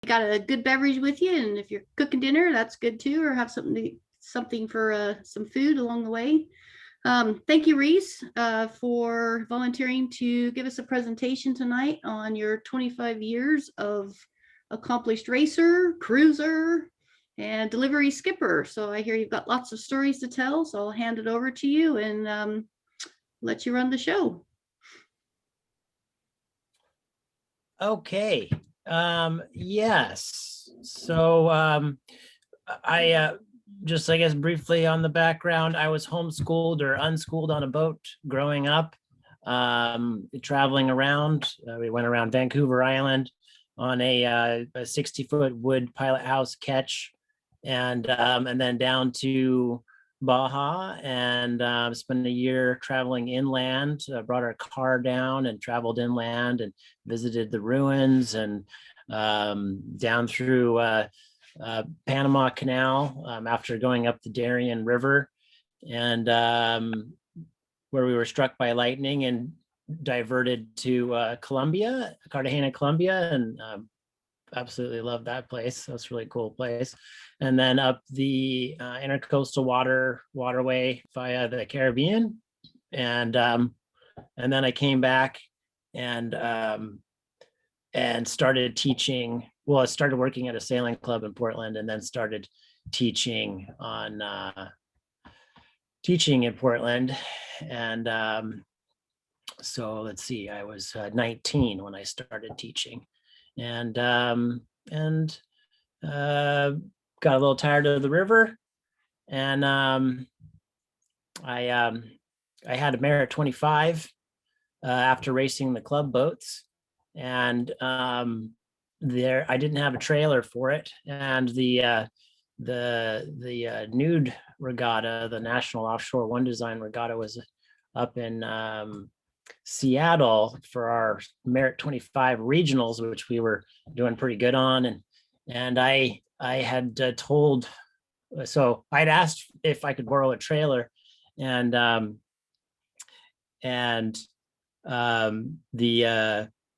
got a good beverage with you, and if you're cooking dinner, that's good too, or have something for some food along the way. Thank you, Rhys, for volunteering to give us a presentation tonight on your 25 years of accomplished racer, cruiser, and delivery skipper. So I hear you've got lots of stories to tell, so I'll hand it over to you and let you run the show. Okay. Yes. So I just, I guess, briefly on the background, I was homeschooled or unschooled on a boat growing up, traveling around. We went around Vancouver Island on a 60-foot wood pilot house ketch, and then down to Baja, and spent a year traveling inland. Brought our car down and traveled inland and visited the ruins, and down through Panama Canal after going up the Darien River, and where we were struck by lightning and diverted to Colombia, Cartagena, Colombia, and absolutely love that place. That's a really cool place. And then up the intercoastal waterway via the Caribbean, and then I came back and started teaching. Well, I started working at a sailing club in Portland, and then started teaching in Portland. And so let's see, I was 19 when I started teaching, and got a little tired of the river, and I had a Merit 25 after racing the club boats, and there I didn't have a trailer for it, and the nude regatta, the National Offshore One Design Regatta, was up in Seattle for our Merit 25 regionals, which we were doing pretty good on, and I had told, so I'd asked if I could borrow a trailer, and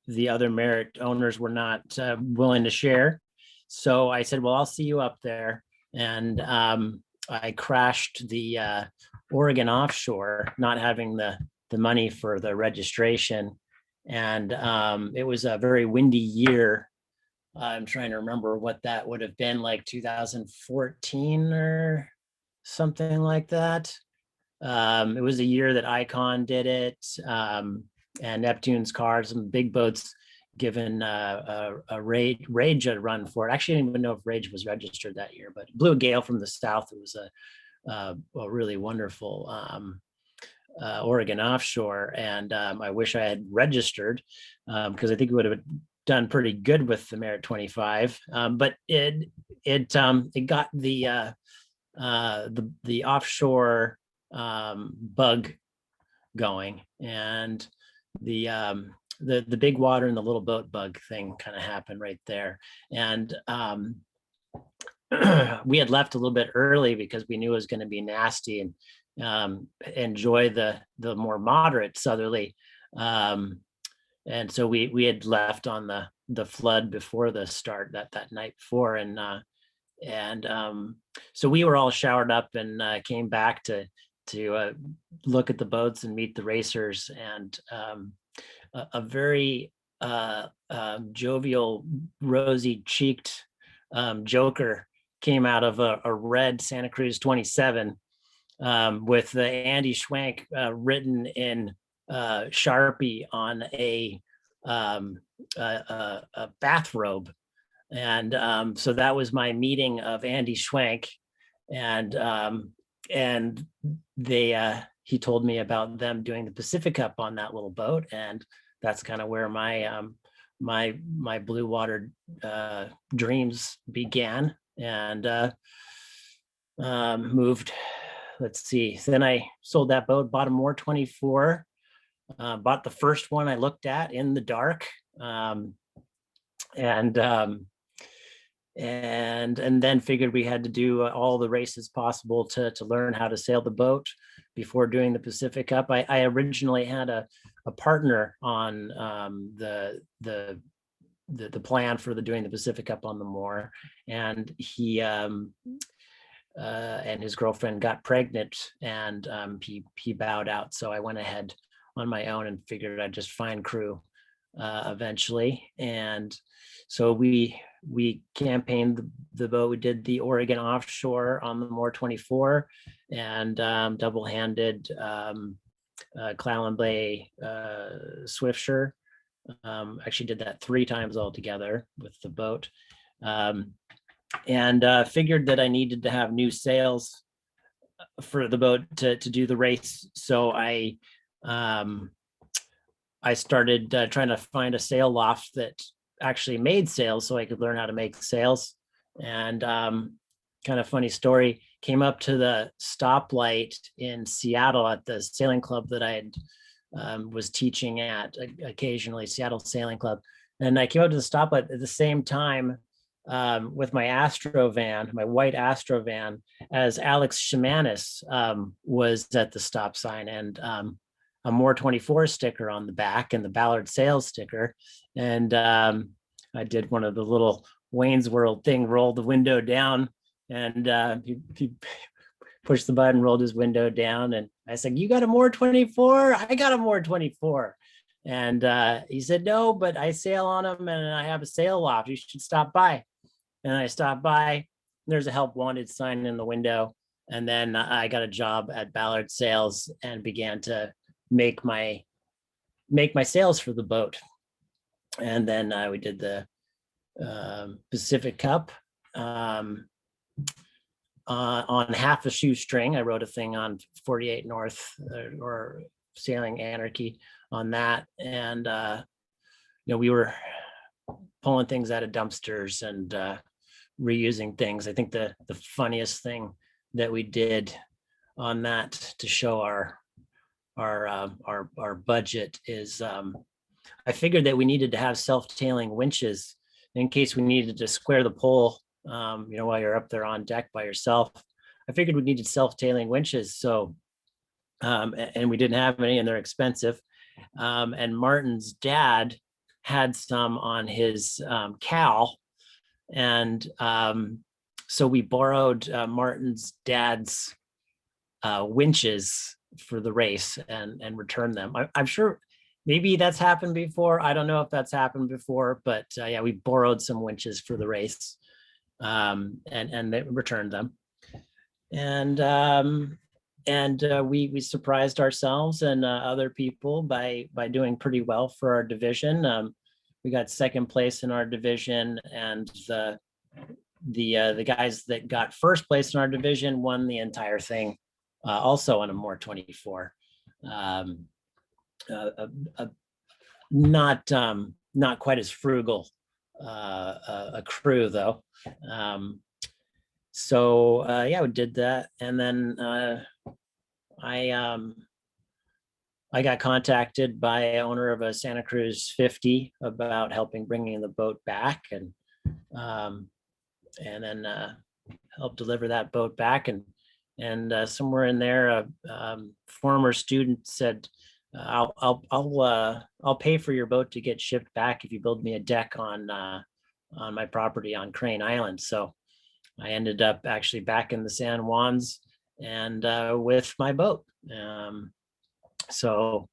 the other Merit owners were not willing to share. So I said, well, I'll see you up there. And I crashed the Oregon offshore, not having the money for the registration. And it was a very windy year. I'm trying to remember what that would have been, like 2014 or something like that. It was a year that Icon did it, and Neptune's Cars and big boats given a Rage a run for it. Actually, I didn't even know if Rage was registered that year, but it blew a gale from the south. It was a really wonderful Oregon offshore, and I wish I had registered, because I think it would have done pretty good with the Merit 25. But it got the offshore bug going, and the big water and the little boat bug thing kind of happened right there. And we had left a little bit early because we knew it was going to be nasty, and enjoy the more moderate southerly. And so we had left on the flood before the start that night before, and so we were all showered up and came back to look at the boats and meet the racers, and a very jovial, rosy-cheeked joker came out of a red Santa Cruz 27 with the Andy Schwank written in Sharpie on a bathrobe. And so that was my meeting of Andy Schwank, and he told me about them doing the Pacific Cup on that little boat, and that's kind of where my my blue water dreams began, and moved. Let's see. So then I sold that boat, bought a Moore 24, bought the first one I looked at in the dark, and then figured we had to do all the races possible to learn how to sail the boat before doing the Pacific Cup. I originally had a partner on the the plan for doing the Pacific Cup on the Moor, and he and his girlfriend got pregnant, and he bowed out. So I went ahead on my own and figured I'd just find crew eventually. And so we campaigned the boat. We did the Oregon offshore on the Moor 24, and double-handed Clallam Bay Swiftsure. Actually did that 3 times altogether with the boat. And figured that I needed to have new sails for the boat to do the race. So I started trying to find a sail loft that actually made sails so I could learn how to make sails. And kind of funny story, came up to the stoplight in Seattle at the sailing club that I was teaching at occasionally, Seattle Sailing Club. And I came up to the stoplight at the same time with my Astro van, my white Astro van, as Alex Shamanis was at the stop sign, and a Moor 24 sticker on the back and the Ballard Sails sticker. And I did one of the little Wayne's World thing, rolled the window down, and he pushed the button, rolled his window down, and I said, "You got a Moor 24? I got a Moor 24." And he said, "No, but I sail on them and I have a sail loft. You should stop by." And I stopped by. There's a help wanted sign in the window. And then I got a job at Ballard Sails and began to make my sails for the boat. And then we did the Pacific Cup on half a shoestring. I wrote a thing on 48 North or Sailing Anarchy on that. And, we were pulling things out of dumpsters and reusing things. I think the funniest thing that we did on that to show our budget is I figured that we needed to have self-tailing winches in case we needed to square the pole, while you're up there on deck by yourself. I figured we needed self-tailing winches. So, and we didn't have any, and they're expensive. And Martin's dad had some on his cow. And so we borrowed Martin's dad's winches for the race and returned them. I'm sure maybe that's happened before. I don't know if that's happened before, but yeah, we borrowed some winches for the race and they returned them. And we surprised ourselves and other people by doing pretty well for our division. We got second place in our division, and the guys that got first place in our division won the entire thing, also on a Moor 24. Not quite as frugal a crew though. So yeah, we did that, and then I got contacted by owner of a Santa Cruz 50 about helping bringing the boat back, and then helped deliver that boat back. And somewhere in there, a former student said, I'll pay for your boat to get shipped back if you build me a deck on my property on Crane Island. So I ended up actually back in the San Juans and with my boat. So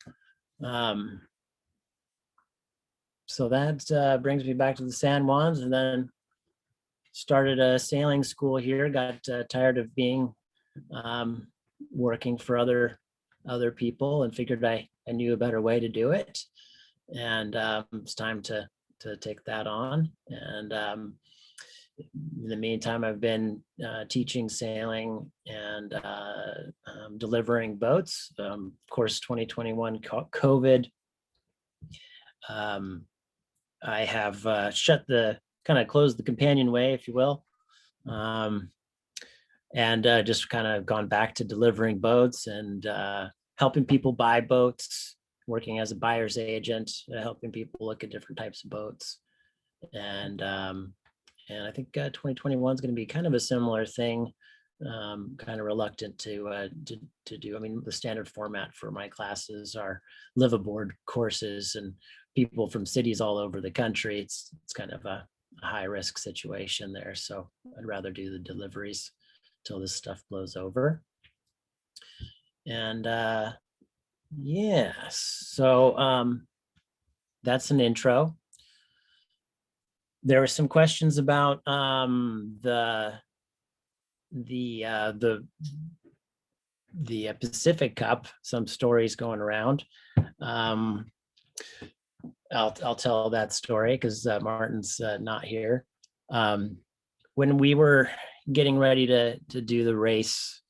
that brings me back to the San Juans, and then started a sailing school here. Got tired of being working for other people, and figured I knew a better way to do it. And it's time to take that on. And in the meantime, I've been teaching sailing and delivering boats. Of course, 2021 COVID. I have closed the companionway, if you will, and just kind of gone back to delivering boats and helping people buy boats, working as a buyer's agent, helping people look at different types of boats. And I think 2021 is going to be kind of a similar thing. kind of reluctant to do. I mean, the standard format for my classes are live aboard courses, and people from cities all over the country. It's kind of a high risk situation there. So I'd rather do the deliveries till this stuff blows over. And yeah, so that's an intro. There were some questions about the Pacific Cup, some stories going around. I'll tell that story because Martin's not here. When we were getting ready to do the race,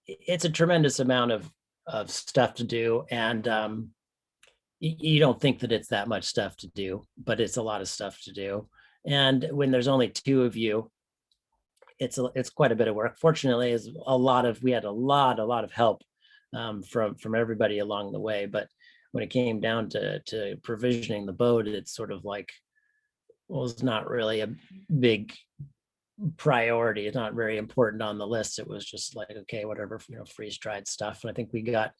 it's a tremendous amount of stuff to do, and you don't think that it's that much stuff to do, but it's a lot of stuff to do. And when there's only two of you, it's quite a bit of work. Fortunately, we had a lot of help from everybody along the way. But when it came down to provisioning the boat, it's sort of like, well, it's not really a big priority. It's not very important on the list. It was just like, okay, whatever, freeze dried stuff. And I think we got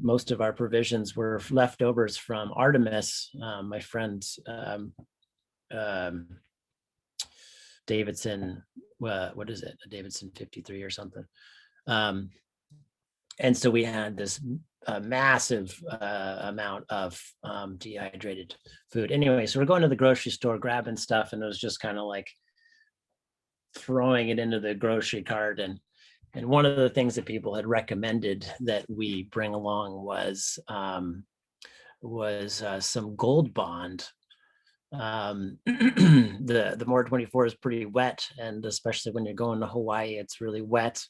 most of our provisions were leftovers from Artemis, my friend Davidson, what is it? A Davidson 53 or something. And so we had this massive amount of dehydrated food. Anyway, so we're going to the grocery store, grabbing stuff, and it was just kind of like throwing it into the grocery cart. And one of the things that people had recommended that we bring along was some Gold Bond. The More 24 is pretty wet, and especially when you're going to Hawaii, it's really wet,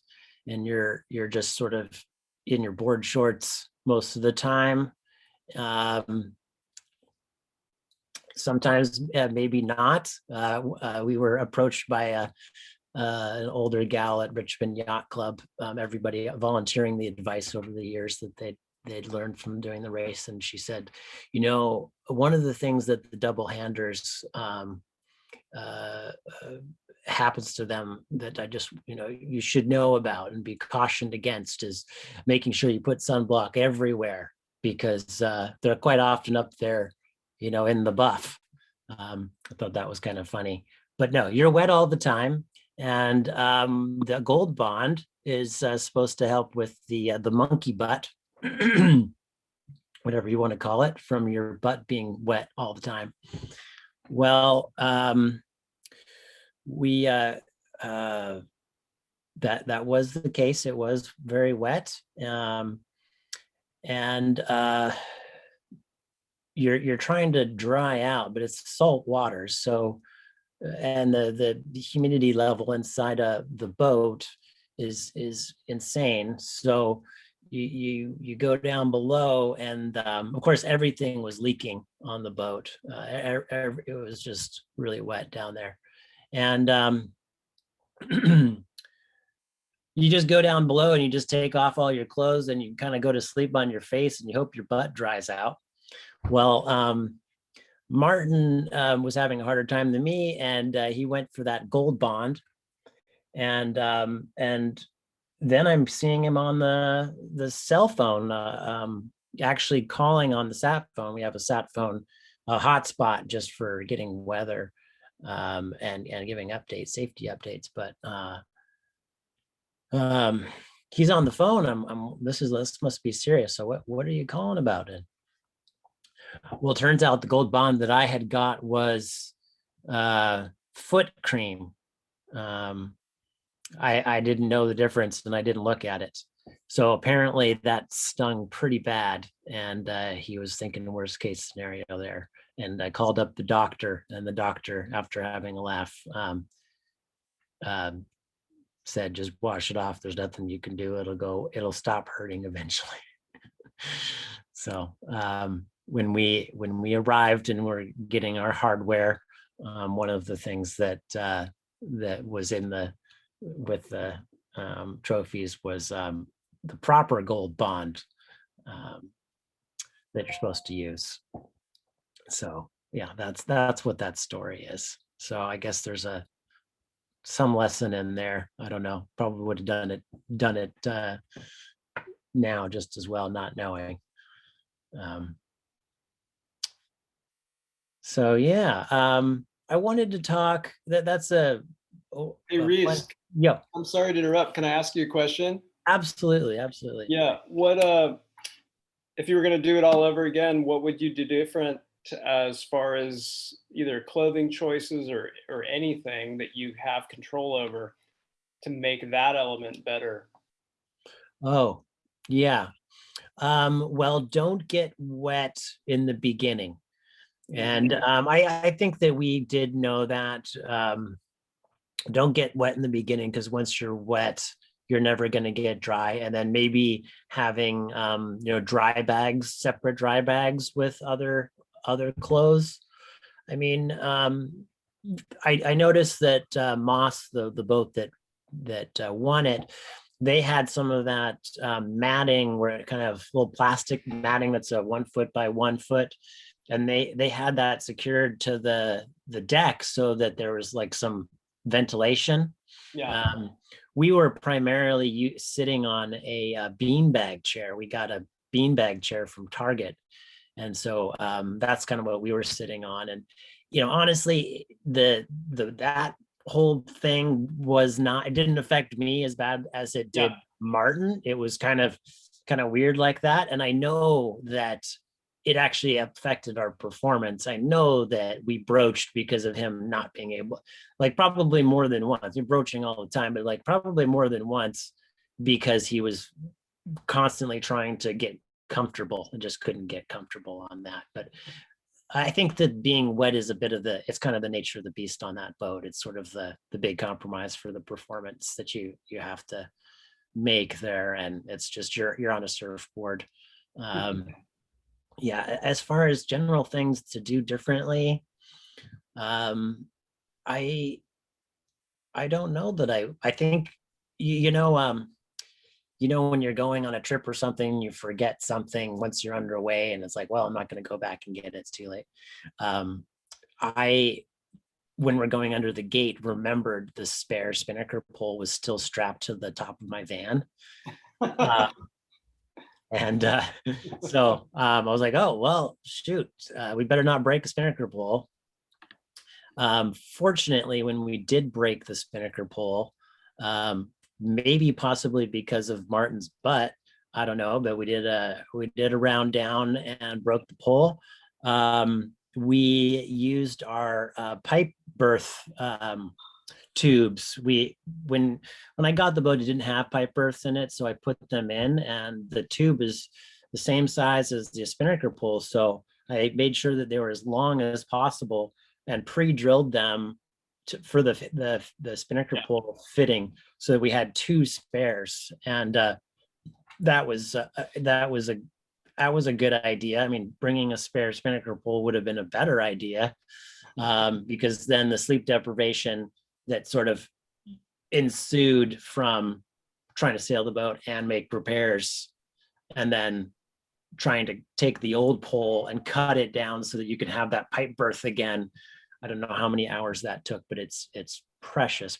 and you're just sort of in your board shorts most of the time. Sometimes maybe not. We were approached by an older gal at Richmond Yacht Club, everybody volunteering the advice over the years that they'd learned from doing the race. And she said, one of the things that the double handers happens to them that I just, you should know about and be cautioned against is making sure you put sunblock everywhere, because they're quite often up there, in the buff. I thought that was kind of funny, but no, you're wet all the time. And the Gold Bond is supposed to help with the monkey butt, whatever you want to call it, from your butt being wet all the time. Well, we that was the case. It was very wet, and you're trying to dry out, but it's salt water, so. And the humidity level inside the boat is insane. So you go down below, and of course everything was leaking on the boat. It was just really wet down there, and you just go down below and you just take off all your clothes and you kind of go to sleep on your face and you hope your butt dries out. Well, Martin was having a harder time than me, and he went for that Gold Bond, and then I'm seeing him on the cell phone, actually calling on the sat phone. We have a sat phone, a hotspot just for getting weather and giving safety updates. But he's on the phone. This must be serious. So what are you calling about it? Well, it turns out the Gold Bond that I had got was foot cream. I didn't know the difference, and I didn't look at it. So apparently that stung pretty bad, and he was thinking worst case scenario there. And I called up the doctor, and the doctor, after having a laugh, said, just wash it off. There's nothing you can do. It'll stop hurting eventually. So when we arrived and were getting our hardware, one of the things that was with the trophies was the proper Gold Bond that you're supposed to use. So yeah, that's what that story is. So I guess there's a some lesson in there. I don't know. Probably would have done it now just as well, not knowing. So yeah, I wanted to talk. That's a Hey, Rhys, yeah, I'm sorry to interrupt. Can I ask you a question? absolutely, absolutely. Yeah. If you were going to do it all over again, what would you do different as far as either clothing choices or anything that you have control over to make that element better? Oh, yeah. Well, don't get wet in the beginning. And I think that we did know that. Don't get wet in the beginning, because once you're wet, you're never going to get dry. And then maybe having dry bags, separate dry bags with other clothes. I mean, I noticed that Moss, the boat that won it, they had some of that matting, where it kind of little plastic matting that's a 1 foot by 1 foot, and they had that secured to the deck so that there was like some ventilation. Yeah. We were primarily sitting on a beanbag chair. We got a beanbag chair from Target, and so that's kind of what we were sitting on. And honestly, that whole thing was not, it didn't affect me as bad as it did Martin. It was kind of weird like that. And I know that it actually affected our performance. I know that we broached because of him not being able, like probably more than once. We're broaching all the time, but like probably more than once, because he was constantly trying to get comfortable and just couldn't get comfortable on that. But I think that being wet is a bit of it's kind of the nature of the beast on that boat. It's sort of the big compromise for the performance that you have to make there. And it's just, you're on a surfboard. Yeah, as far as general things to do differently, I don't know that I think, when you're going on a trip or something, you forget something once you're underway, and it's like, well, I'm not going to go back and get it. It's too late. I, when we're going under the gate, remembered the spare spinnaker pole was still strapped to the top of my van. And so I was like, oh, well, shoot, we better not break a spinnaker pole. Fortunately, when we did break the spinnaker pole, maybe possibly because of Martin's butt, I don't know, but we did a round down and broke the pole. We used our pipe berth tubes. When I got the boat, it didn't have pipe berths in it, so I put them in, and the tube is the same size as the spinnaker pole. So I made sure that they were as long as possible and pre-drilled them for the spinnaker pole fitting, so that we had 2 spares. And that was a good idea. I mean, bringing a spare spinnaker pole would have been a better idea, because then the sleep deprivation that sort of ensued from trying to sail the boat and make repairs, and then trying to take the old pole and cut it down so that you can have that pipe berth again. I don't know how many hours that took, but it's precious.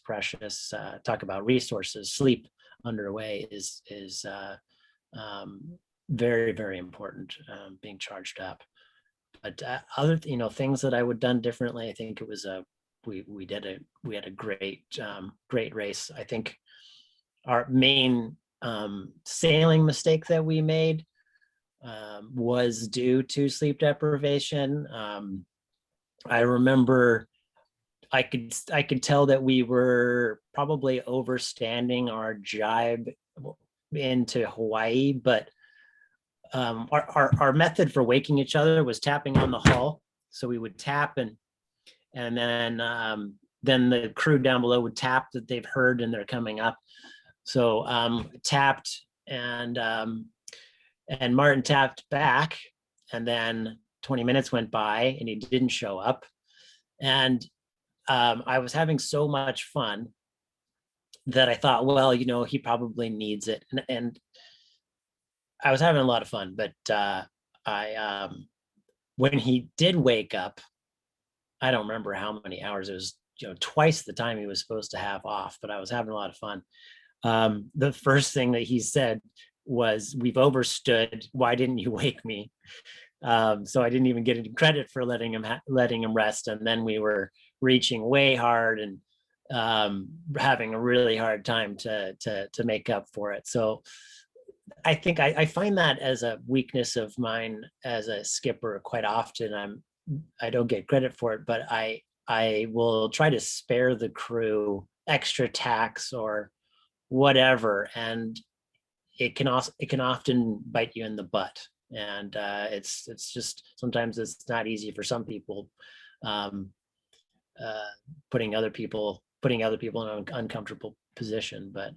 Talk about resources. Sleep underway is very, very important, being charged up. But other things that I would have done differently, I think it was we had a great race. I think our main sailing mistake that we made was due to sleep deprivation. I remember I could tell that we were probably overstanding our jibe into Hawaii, but our method for waking each other was tapping on the hull. So we would tap, and then the crew down below would tap that they've heard and they're coming up. So tapped, and Martin tapped back, and then 20 minutes went by and he didn't show up. And I was having so much fun that I thought, well, he probably needs it. And I was having a lot of fun, but when he did wake up, I don't remember how many hours. It was twice the time he was supposed to have off, but I was having a lot of fun. The first thing that he said was, "We've overstood. Why didn't you wake me?" So I didn't even get any credit for letting him rest. And then we were reaching way hard and having a really hard time to make up for it. So I think I find that as a weakness of mine as a skipper. Quite often I don't get credit for it, but I will try to spare the crew extra tax or whatever, and it can often bite you in the butt. And it's just, sometimes it's not easy for some people, um, putting other people in an uncomfortable position. But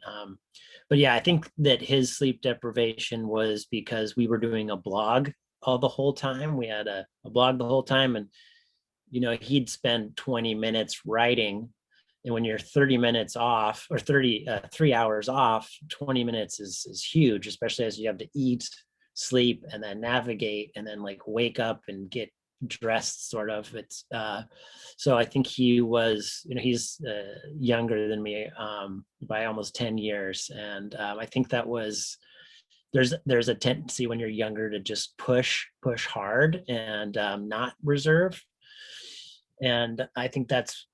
yeah, I think that his sleep deprivation was because we were doing a blog all the whole time. We had a blog the whole time, and he'd spend 20 minutes writing. And when you're 30 minutes off, or 3 hours off, 20 minutes is huge, especially as you have to eat, sleep, and then navigate, and then like wake up and get dressed, sort of. It's so I think he was, he's younger than me by almost 10 years. And I think that was, there's a tendency when you're younger to just push hard and not reserve. And I think that's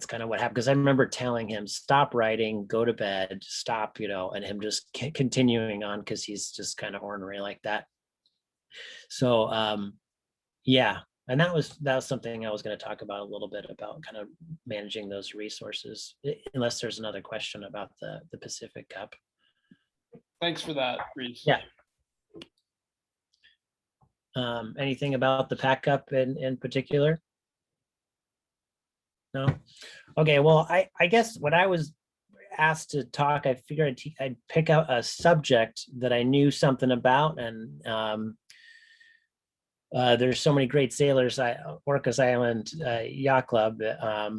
kind of what happened, because I remember telling him, stop writing, go to bed, stop, and him just continuing on because he's just kind of ornery like that. So yeah, and that was something I was going to talk about a little bit, about kind of managing those resources, unless there's another question about the Pacific Cup. Thanks for that, Rhys. Yeah. Anything about the Pac Cup in particular? No? Okay, well, I guess when I was asked to talk, I figured I'd pick out a subject that I knew something about. And there's so many great sailors, Orcas Island Yacht Club. I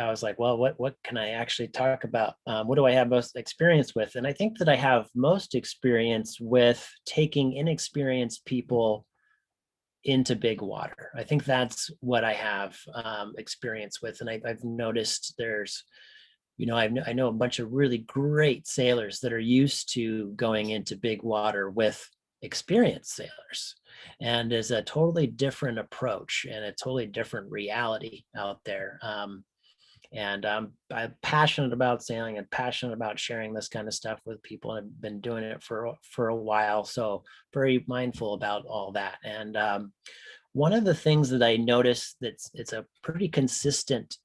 was like, well, what can I actually talk about? What do I have most experience with? And I think that I have most experience with taking inexperienced people into big water. I think that's what I have experience with. And I've noticed there's, I know a bunch of really great sailors that are used to going into big water with experienced sailors. And is a totally different approach and a totally different reality out there. And I'm passionate about sailing and passionate about sharing this kind of stuff with people. And I've been doing it for a while, so very mindful about all that. And one of the things that I noticed it's a pretty consistent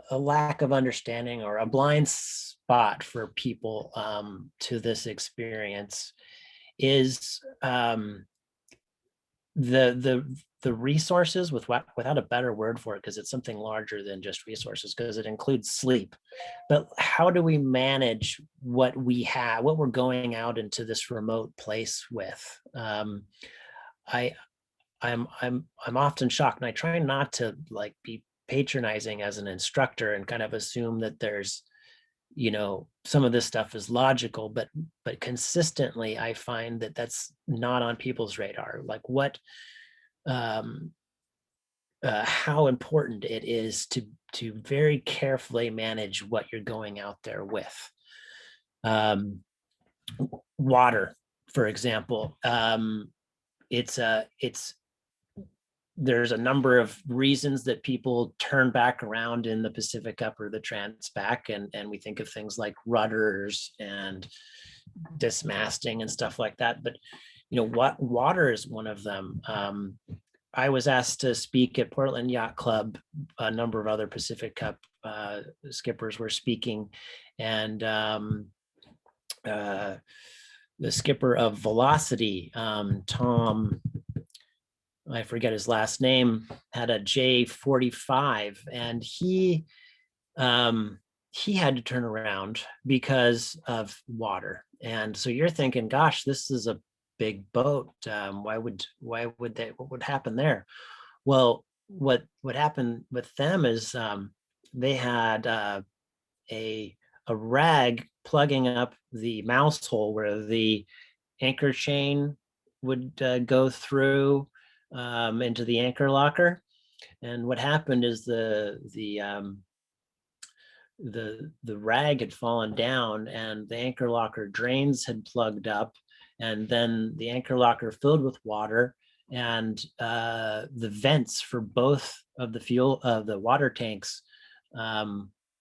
a lack of understanding, or a blind spot for people to this experience, is the resources, without a better word for it, because it's something larger than just resources, because it includes sleep. But how do we manage what we have, what we're going out into this remote place with? I'm often shocked, and I try not to like be patronizing as an instructor and kind of assume that there's, some of this stuff is logical, but consistently I find that that's not on people's radar. Like how important it is to very carefully manage what you're going out there with. Water, for example, there's a number of reasons that people turn back around in the Pacific Cup or the Trans-Pac, and we think of things like rudders and dismasting and stuff like that. But what water is one of them. I was asked to speak at Portland Yacht Club. A number of other Pacific Cup skippers were speaking, and the skipper of Velocity, Tom, I forget his last name, had a J45, and he had to turn around because of water. And so you're thinking, gosh, this is a big boat. What would happen there? Well, what happened with them is they had a rag plugging up the mouse hole where the anchor chain would go through. into the anchor locker. And what happened is the rag had fallen down and the anchor locker drains had plugged up, and then the anchor locker filled with water, and the vents for both of the water tanks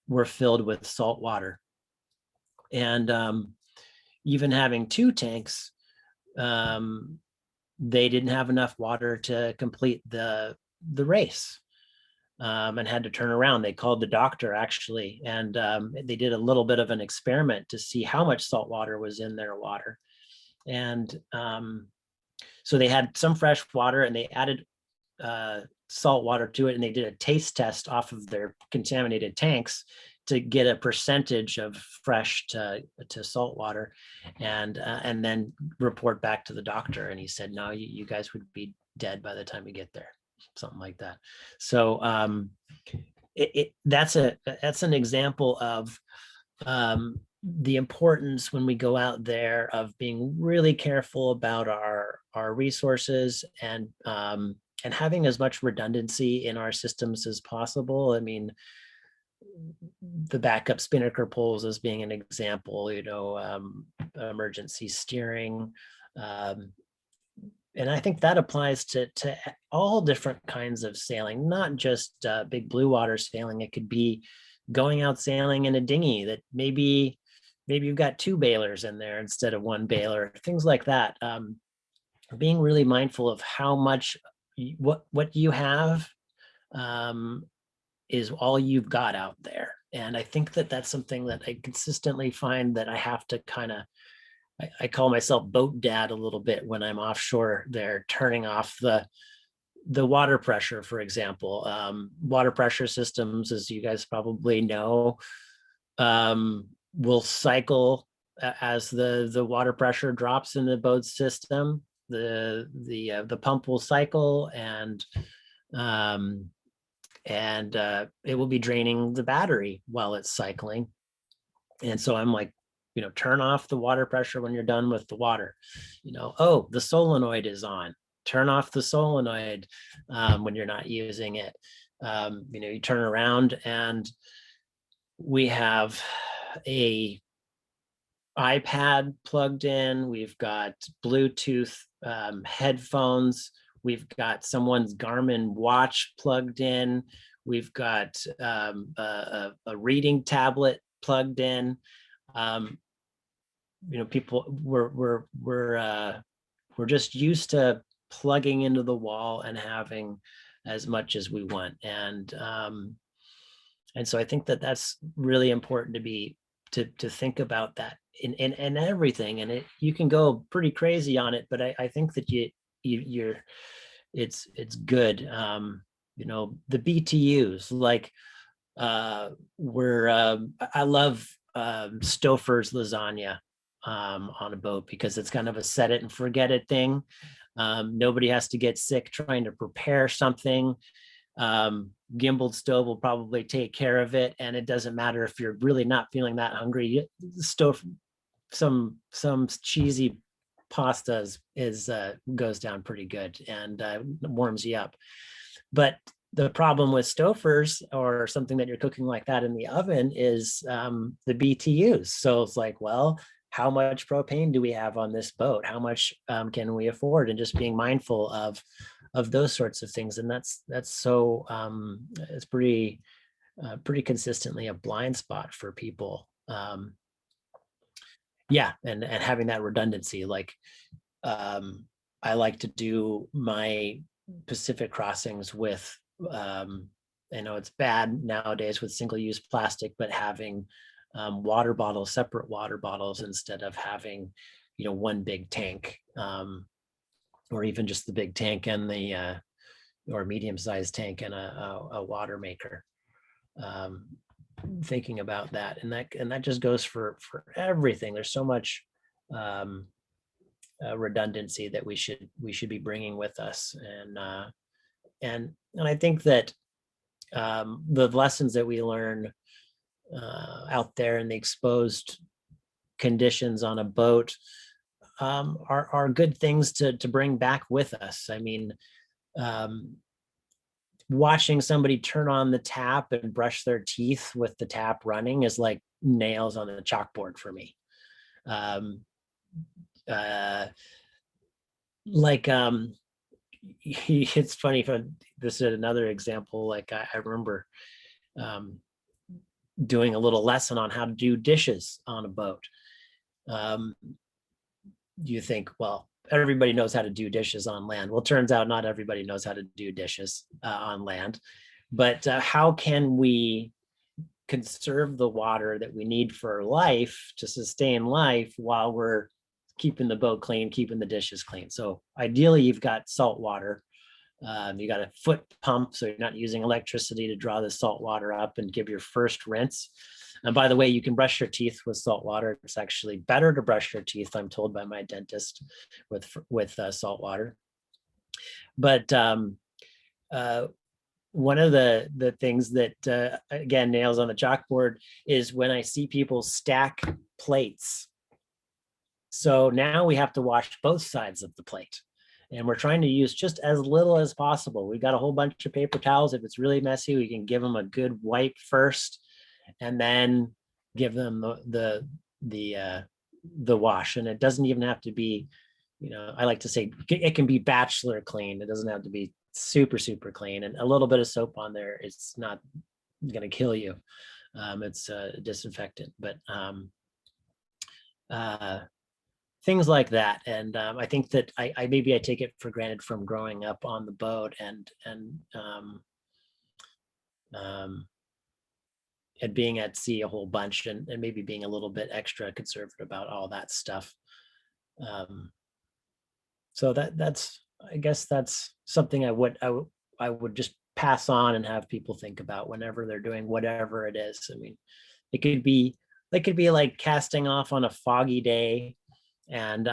were filled with salt water. And even having two tanks, they didn't have enough water to complete the race. And had to turn around. They called the doctor actually, and they did a little bit of an experiment to see how much salt water was in their water. And so they had some fresh water and they added salt water to it, and they did a taste test off of their contaminated tanks to get a percentage of fresh to salt water, and then report back to the doctor. And he said, no, you guys would be dead by the time you get there. Something like that. So that's an example of the importance when we go out there of being really careful about our resources, and having as much redundancy in our systems as possible. I mean, the backup spinnaker poles as being an example, emergency steering. And I think that applies to all different kinds of sailing, not just big blue water sailing. It could be going out sailing in a dinghy that maybe you've got two bailers in there instead of one bailer, things like that. Being really mindful of how much what you have is all you've got out there. And I think that that's something that I consistently find that I have to kind of, I call myself boat dad a little bit when I'm offshore there, turning off the water pressure, for example. Water pressure systems, as you guys probably know, will cycle as the water pressure drops in the boat system. The pump will cycle, and it will be draining the battery while it's cycling. And so I'm like, turn off the water pressure when you're done with the water. Oh, the solenoid is on. Turn off the solenoid when you're not using it. You turn around and we have a iPad plugged in. We've got Bluetooth headphones. We've got someone's Garmin watch plugged in. We've got a reading tablet plugged in. People we're just used to plugging into the wall and having as much as we want. And so I think that that's really important to think about that in everything. And you can go pretty crazy on it, but I think that it's good. The BTUs, like I love Stouffer's lasagna on a boat, because it's kind of a set it and forget it thing. Nobody has to get sick trying to prepare something. Gimbaled stove will probably take care of it, and it doesn't matter if you're really not feeling that hungry. Stove, some cheesy pastas goes down pretty good and warms you up. But the problem with Stouffer's or something that you're cooking like that in the oven is the BTUs. So it's like, well, how much propane do we have on this boat? How much can we afford? And just being mindful of those sorts of things. And that's so it's pretty consistently a blind spot for people. Yeah, and having that redundancy, like I like to do my Pacific crossings with I know it's bad nowadays with single-use plastic, but having separate water bottles instead of having one big tank, or even just the big tank and the or medium-sized tank and a water maker. Thinking about that, and that just goes for everything. There's so much redundancy that we should be bringing with us, and I think that the lessons that we learn out there in the exposed conditions on a boat are good things to bring back with us. I mean, watching somebody turn on the tap and brush their teeth with the tap running is like nails on the chalkboard for me. Um, uh, it's funny, if this is another example. Like I remember doing a little lesson on how to do dishes on a boat. You think, well, everybody knows how to do dishes on land. Well, turns out not everybody knows how to do dishes on land. But how can we conserve the water that we need for life to sustain life while we're keeping the boat clean, keeping the dishes clean? So ideally, you've got salt water. You got a foot pump, so you're not using electricity to draw the salt water up and give your first rinse. And by the way, you can brush your teeth with salt water. It's actually better to brush your teeth, I'm told by my dentist, with salt water. But one of the things that, again, nails on the chalkboard is when I see people stack plates. So now we have to wash both sides of the plate. And we're trying to use just as little as possible. We've got a whole bunch of paper towels. If it's really messy, we can give them a good wipe first, and then give them the wash. And it doesn't even have to be, I like to say it can be bachelor clean. It doesn't have to be super, super clean. And a little bit of soap on there, it's not going to kill you. It's a disinfectant, but things like that. And I think that I maybe I take it for granted from growing up on the boat and being at sea a whole bunch, and maybe being a little bit extra conservative about all that stuff. So that's, I guess that's something I would just pass on and have people think about whenever they're doing whatever it is. I mean, it could be like casting off on a foggy day and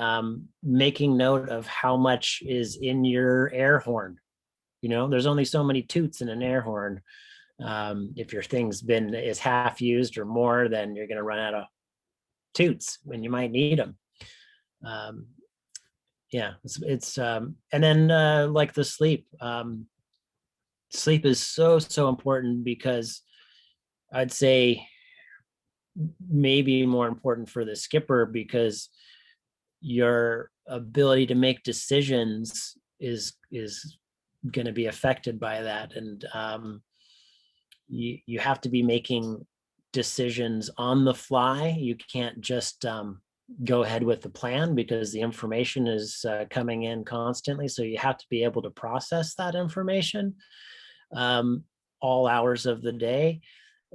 making note of how much is in your air horn. There's only so many toots in an air horn. If your thing's is half used or more, then you're going to run out of toots when you might need them. Yeah, it's and then like the sleep. Sleep is so important, because I'd say maybe more important for the skipper, because your ability to make decisions is going to be affected by that. And you have to be making decisions on the fly. You can't just go ahead with the plan, because the information is coming in constantly. So you have to be able to process that information all hours of the day.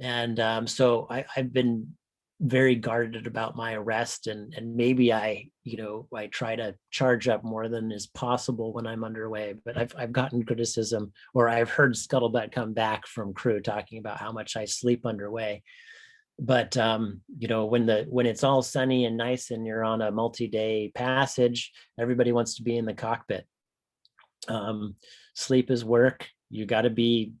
And so I've been very guarded about my rest, and maybe I try to charge up more than is possible when I'm underway. But I've gotten criticism, or I've heard scuttlebutt come back from crew talking about how much I sleep underway. But when it's all sunny and nice and you're on a multi-day passage, everybody wants to be in the cockpit. Sleep is work. You got to be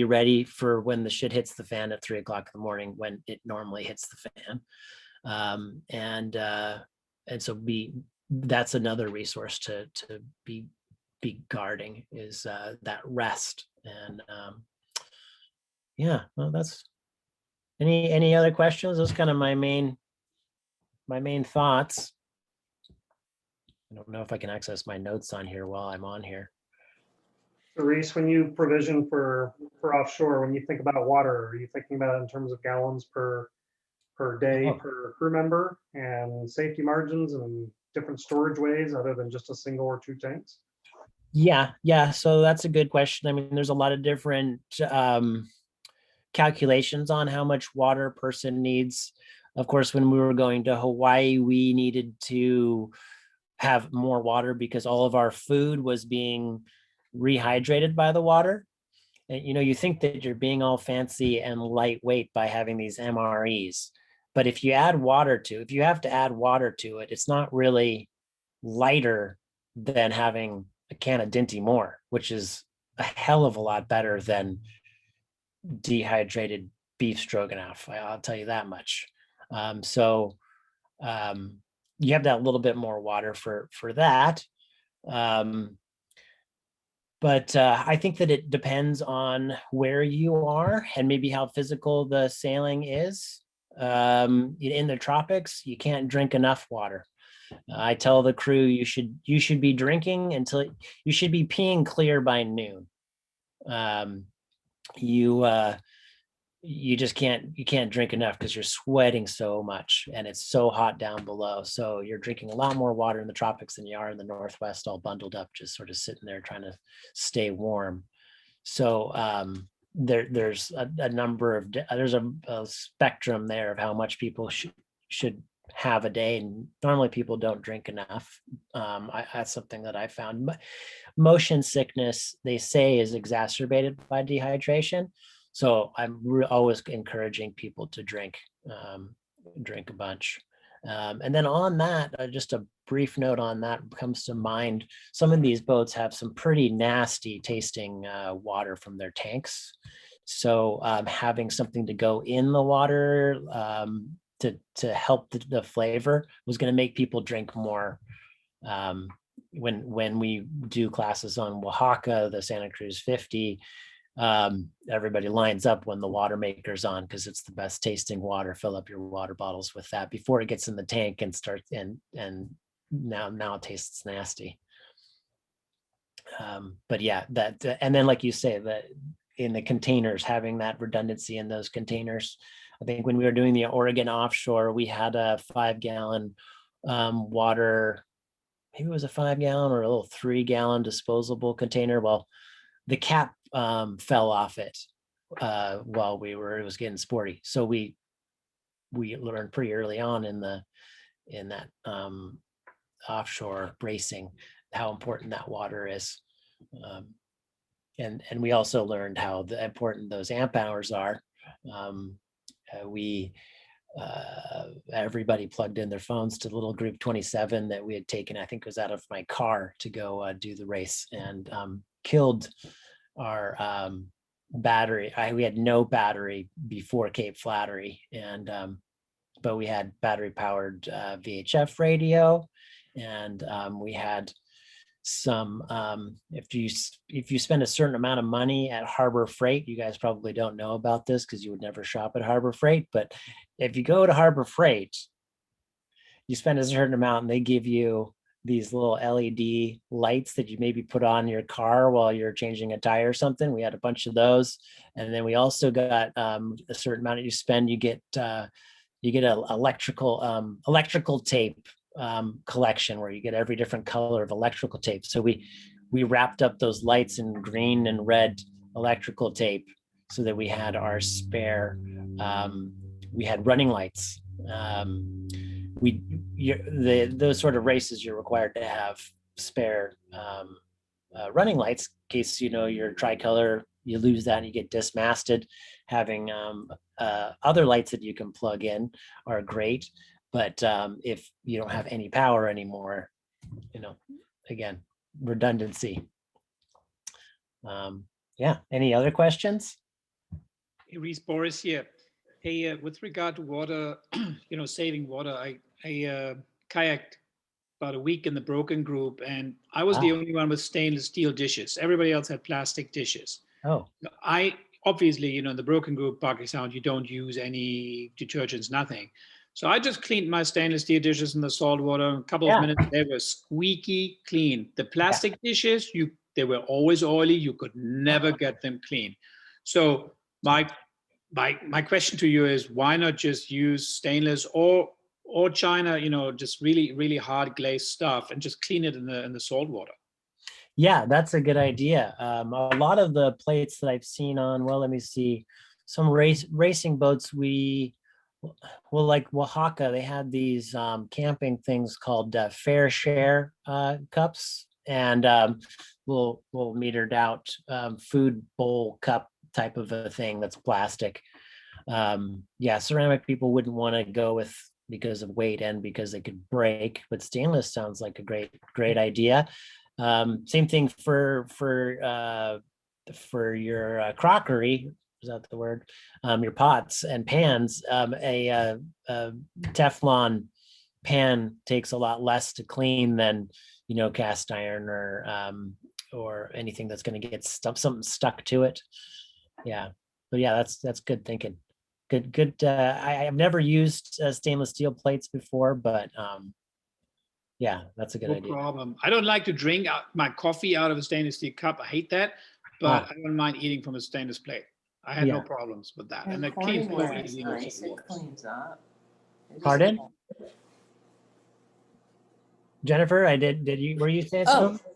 ready for when the shit hits the fan at 3 o'clock in the morning, when it normally hits the fan. And so that's another resource to be guarding, is that rest. And yeah, well, that's any other questions? Those kind of my main thoughts. I don't know if I can access my notes on here while I'm on here. So Rhys, when you provision for offshore, when you think about water, are you thinking about it in terms of gallons per day per crew member, and safety margins and different storage ways other than just a single or two tanks? Yeah. So that's a good question. I mean, there's a lot of different calculations on how much water a person needs. Of course, when we were going to Hawaii, we needed to have more water because all of our food was being rehydrated by the water. And you think that you're being all fancy and lightweight by having these MREs, but if you have to add water to it, it's not really lighter than having a can of Dinty Moore, which is a hell of a lot better than dehydrated beef stroganoff. I'll tell you that much. So you have that little bit more water for that. But I think that it depends on where you are and maybe how physical the sailing is. In the tropics, you can't drink enough water. I tell the crew you should be drinking until you should be peeing clear by noon. Um, you you just can't drink enough because you're sweating so much and it's so hot down below. So you're drinking a lot more water in the tropics than you are in the Northwest, all bundled up, just sort of sitting there trying to stay warm. So there's a number of there's a spectrum there of how much people should have a day, and normally people don't drink enough. That's something that I found. Motion sickness, they say, is exacerbated by dehydration. So I'm always encouraging people to drink a bunch. And then on that, just a brief note on that comes to mind. Some of these boats have some pretty nasty tasting water from their tanks. So having something to go in the water to help the flavor was going to make people drink more. When we do classes on Oaxaca, the Santa Cruz 50, everybody lines up when the water maker's on because it's the best tasting water. Fill up your water bottles with that before it gets in the tank and starts and now it tastes nasty. But yeah, that and then like you say, that in the containers, having that redundancy in those containers. I think when we were doing the Oregon offshore, we had a 5-gallon water, maybe it was a 5-gallon or a little 3-gallon disposable container. Well, the cap fell off it while it was getting sporty. So we learned pretty early on in that offshore racing how important that water is. And we also learned how important those amp hours are. Everybody plugged in their phones to little group 27 that we had taken, I think it was out of my car to go do the race, and killed our battery. We had no battery before Cape Flattery, and but we had battery powered VHF radio, and we had some if you spend a certain amount of money at Harbor Freight, you guys probably don't know about this because you would never shop at Harbor Freight, but if you go to Harbor Freight, you spend a certain amount and they give you these little LED lights that you maybe put on your car while you're changing a tire or something. We had a bunch of those. And then we also got a certain amount that you spend, you get an electrical tape collection where you get every different color of electrical tape. So we wrapped up those lights in green and red electrical tape so that we had our spare, we had running lights. Those sort of races, you're required to have spare running lights in case your tricolor, you lose that and you get dismasted. Having other lights that you can plug in are great, but if you don't have any power anymore, again, redundancy. Yeah, any other questions? Hey, Rhys, Boris here. Hey, with regard to water, saving water, I kayaked about a week in the Broken group, and I was the only one with stainless steel dishes. Everybody else had plastic dishes. Oh. I obviously, in the Broken group, Parking Sound, you don't use any detergents, nothing. So I just cleaned my stainless steel dishes in the salt water. In a couple of minutes, they were squeaky clean. The plastic dishes, they were always oily. You could never get them clean. So my question to you is, why not just use stainless or China, just really, really hard glazed stuff and just clean it in the salt water? Yeah, that's a good idea. A lot of the plates that I've seen on, well, let me see, some racing boats, like Oaxaca, they had these camping things called fair share cups, and little metered out food bowl cup type of a thing that's plastic. Ceramic people wouldn't want to go with because of weight and because they could break, but stainless sounds like a great idea. Same thing for your crockery. Is that the word? Your pots and pans. A Teflon pan takes a lot less to clean than cast iron or anything that's going to get something stuck to it. Yeah, but yeah, that's good thinking. Good. I've never used stainless steel plates before, but yeah, that's a good No idea. problem. I don't like to drink my coffee out of a stainless steel cup. I hate that, but I don't mind eating from a stainless plate. I had no Yeah. problems with that, And and it cleans so Corningware is easy. No nice. salt It water. cleans up. It Pardon? doesn't- Jennifer, were you saying Oh, something?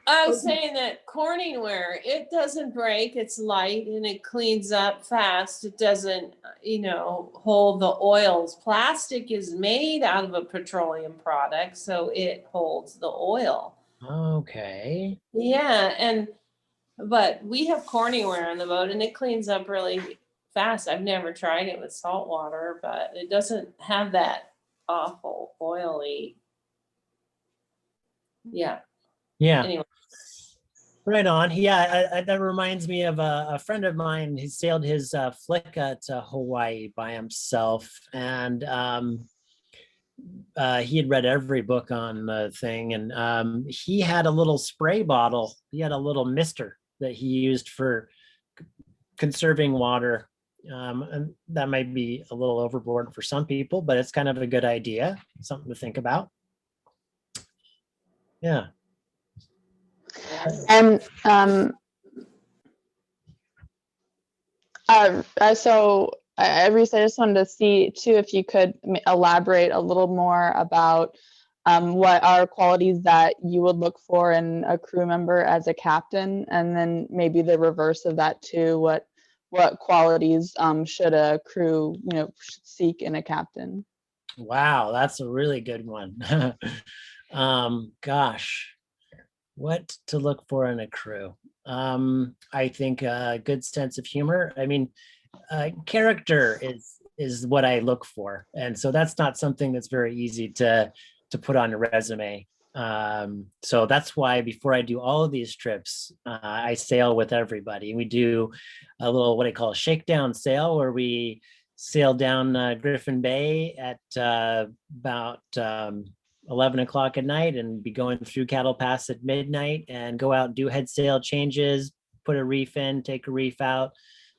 I was saying that Corningware, it doesn't break. It's light and it cleans up fast. It doesn't, hold the oils. Plastic is made out of a petroleum product, so it holds the oil. Okay. Yeah, but we have Corningware on the boat and it cleans up really fast. I've never tried it with salt water, but it doesn't have that awful oily. Yeah. Yeah. Anyway. Right on. Yeah, that reminds me of a friend of mine. He sailed his Flicka to Hawaii by himself, and he had read every book on the thing, and he had a little spray bottle. He had a little mister that he used for conserving water. And that might be a little overboard for some people, but it's kind of a good idea, something to think about. Yeah. And Rhys, I just wanted to see too if you could elaborate a little more about what are qualities that you would look for in a crew member as a captain, and then maybe the reverse of that too. What qualities should a crew seek in a captain? Wow, that's a really good one. Gosh, what to look for in a crew? I think a good sense of humor. I mean, character is what I look for, and so that's not something that's very easy to put on a resume. So that's why before I do all of these trips, I sail with everybody. We do a little what I call a shakedown sail, where we sail down Griffin Bay at about 11 o'clock at night and be going through Cattle Pass at midnight and go out and do head sail changes, put a reef in, take a reef out,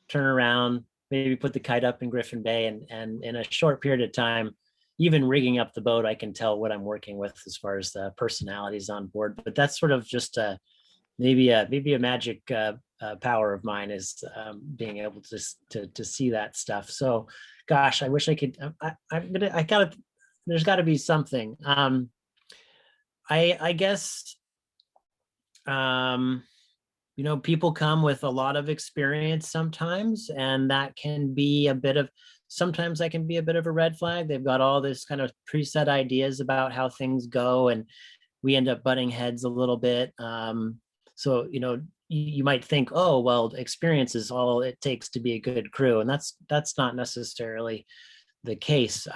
turn around, maybe put the kite up in Griffin Bay, and in a short period of time, even rigging up the boat, I can tell what I'm working with as far as the personalities on board. But that's sort of just maybe a magic power of mine is being able to see that stuff. So, gosh, I wish I could. There's got to be something. I guess. People come with a lot of experience sometimes, and that can be sometimes that can be a bit of a red flag. They've got all this kind of preset ideas about how things go, and we end up butting heads a little bit. So, you might think, oh, well, experience is all it takes to be a good crew. And that's not necessarily the case.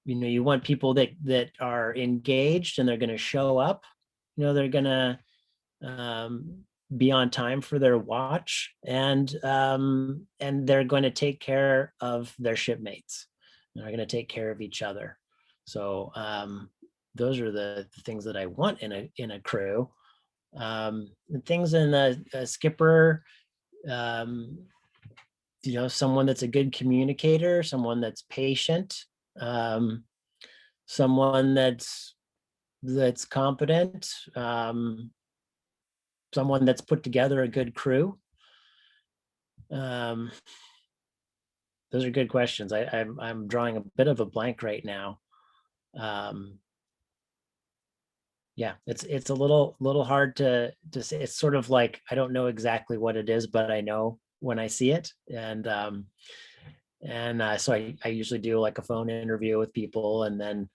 You want people that are engaged and they're going to show up. They're going to be on time for their watch, and they're going to take care of their shipmates. They're going to take care of each other. So those are the things that I want in a crew. Things in a skipper, someone that's a good communicator, someone that's patient, someone that's competent, someone that's put together a good crew. Those are good questions. I'm drawing a bit of a blank right now. Yeah, it's a little hard to say. It's sort of like I don't know exactly what it is, but I know when I see it, and so I usually do like a phone interview with people, and then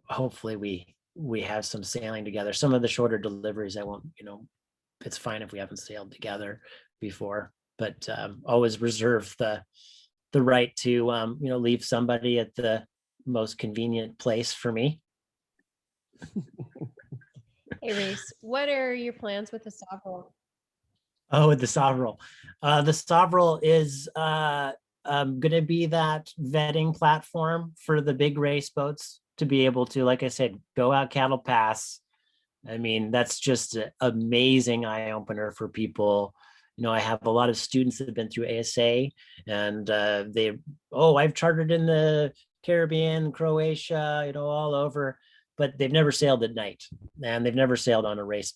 hopefully we have some sailing together. Some of the shorter deliveries I won't, it's fine if we haven't sailed together before, but always reserve the right to leave somebody at the most convenient place for me. Hey Rhys, what are your plans with the Sovereign? Oh, the Sovereign. The Sovereign is going to be that vetting platform for the big race boats to be able to, like I said, go out cattle pass. I mean, that's just an amazing eye opener for people. You know, I have a lot of students that have been through ASA, and I've chartered in the Caribbean, Croatia, you know, all over, but they've never sailed at night, and they've never sailed on a race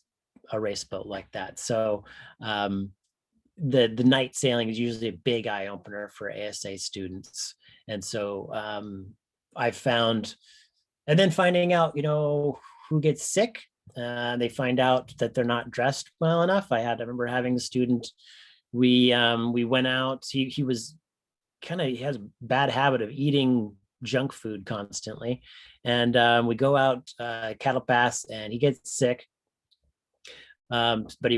boat like that. So the night sailing is usually a big eye opener for ASA students. And so I found, and then finding out, you know, who gets sick. They find out that they're not dressed well enough. I remember having a student, we went out, he was he has a bad habit of eating junk food constantly. And we go out cattle pass and he gets sick. But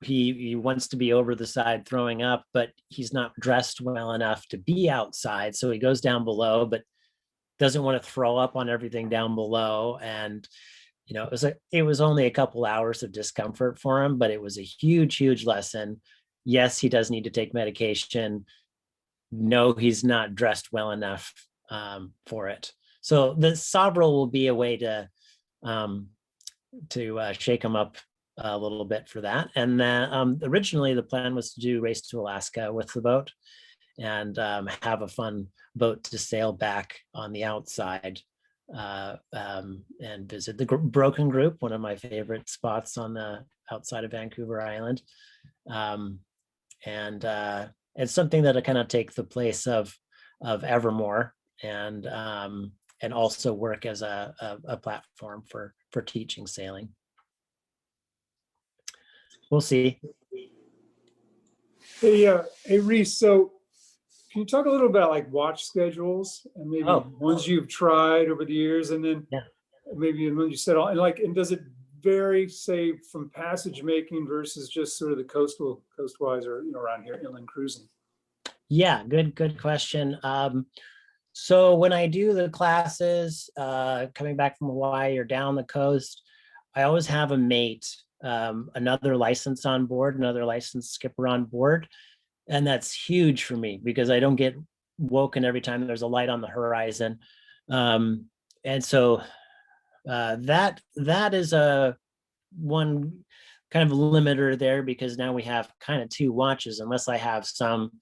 he wants to be over the side throwing up, but he's not dressed well enough to be outside. So he goes down below, but doesn't want to throw up on everything down below. And, you know, it was only a couple hours of discomfort for him, but it was a huge, huge lesson. Yes, he does need to take medication. No, he's not dressed well enough for it. So the Sovereign will be a way to shake him up a little bit for that. And then originally the plan was to do Race to Alaska with the boat and have a fun boat to sail back on the outside and visit the Broken Group, one of my favorite spots on the outside of Vancouver Island. And it's something that kind of take the place of Evermore and also work as a platform for teaching sailing. We'll see. Hey Rhys, so can you talk a little about like watch schedules and maybe ones you've tried over the years, and then maybe when you said and does it vary, say, from passage making versus just sort of the coastwise or, you know, around here inland cruising? Yeah, good question. So when I do the classes, coming back from Hawaii or down the coast, I always have a mate, another licensed on board, another licensed skipper on board. And that's huge for me because I don't get woken every time there's a light on the horizon. And so that is a one kind of limiter there, because now we have kind of two watches, unless I have some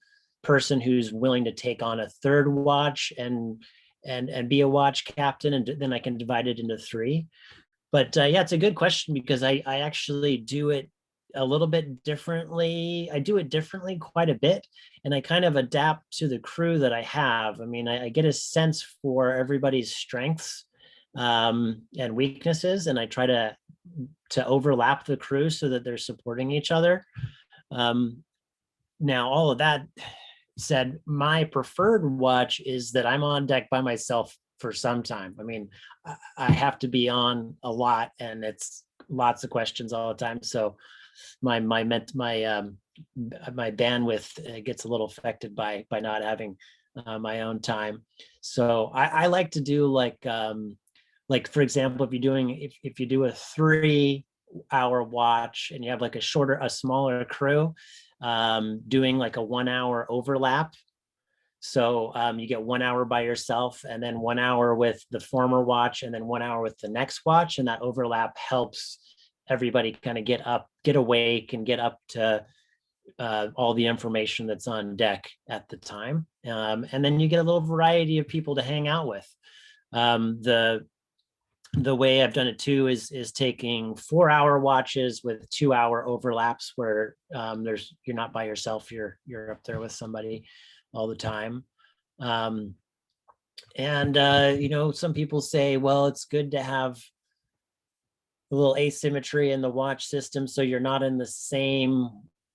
person who's willing to take on a third watch and be a watch captain, and then I can divide it into three. But yeah, it's a good question because I actually do it a little bit differently. I do it differently quite a bit, and I kind of adapt to the crew that I have. I mean, I get a sense for everybody's strengths and weaknesses, and I try to overlap the crew so that they're supporting each other. Now, all of that said, my preferred watch is that I'm on deck by myself for some time. I mean, I have to be on a lot, and it's lots of questions all the time. So my bandwidth gets a little affected by not having my own time. So I like to do like for example, if you do a 3-hour watch and you have like a smaller crew, doing like a 1 hour overlap. So you get 1 hour by yourself, and then 1 hour with the former watch, and then 1 hour with the next watch. And that overlap helps everybody kind of get awake and get up to all the information that's on deck at the time. And then you get a little variety of people to hang out with. The way I've done it too is taking 4-hour watches with 2-hour overlaps where you're not by yourself, you're up there with somebody all the time. You know, some people say, well, it's good to have a little asymmetry in the watch system so you're not in the same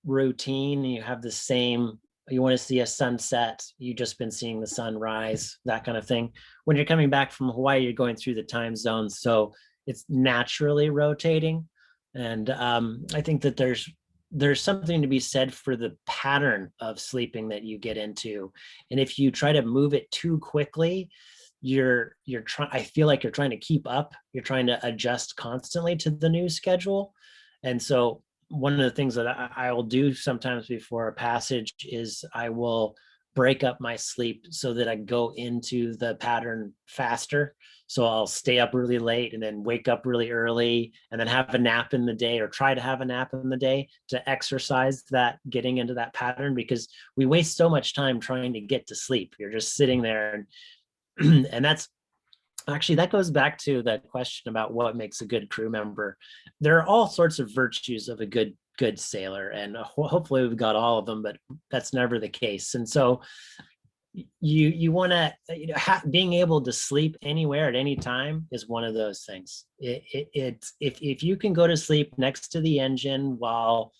routine. You have the same, you want to see a sunset, you've just been seeing the sunrise, that kind of thing. When you're coming back from Hawaii, you're going through the time zones, so it's naturally rotating. And I think that there's something to be said for the pattern of sleeping that you get into. And if you try to move it too quickly, I feel like you're trying to keep up, you're trying to adjust constantly to the new schedule. And so one of the things that I will do sometimes before a passage is I will break up my sleep so that I go into the pattern faster. So I'll stay up really late and then wake up really early and then have a nap in the day, or try to have a nap in the day to exercise that getting into that pattern, because we waste so much time trying to get to sleep. You're just sitting there and, and that's actually, that goes back to that question about what makes a good crew member. There are all sorts of virtues of a good sailor, and hopefully we've got all of them, but that's never the case. And so you want to, being able to sleep anywhere at any time is one of those things. It's if you can go to sleep next to the engine while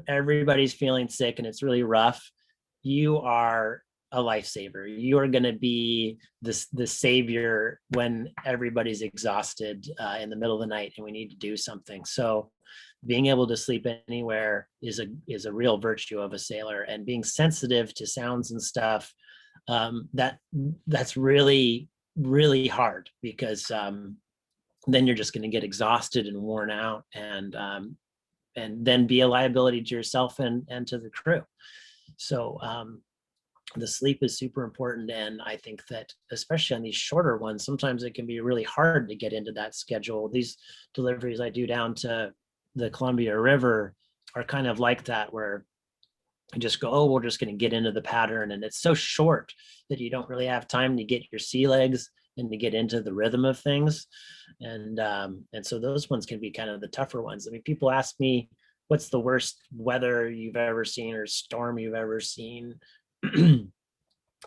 everybody's feeling sick and it's really rough, you are a lifesaver. You are going to be the savior when everybody's exhausted in the middle of the night and we need to do something. So being able to sleep anywhere is a real virtue of a sailor, and being sensitive to sounds and stuff, that's really, really hard, because then you're just going to get exhausted and worn out, and then be a liability to yourself and to the crew. So the sleep is super important. And I think that especially on these shorter ones, sometimes it can be really hard to get into that schedule. These deliveries I do down to the Columbia River are kind of like that, where you just go, oh, we're just going to get into the pattern. And it's so short that you don't really have time to get your sea legs and to get into the rhythm of things. And so those ones can be kind of the tougher ones. I mean, people ask me, what's the worst weather you've ever seen or storm you've ever seen?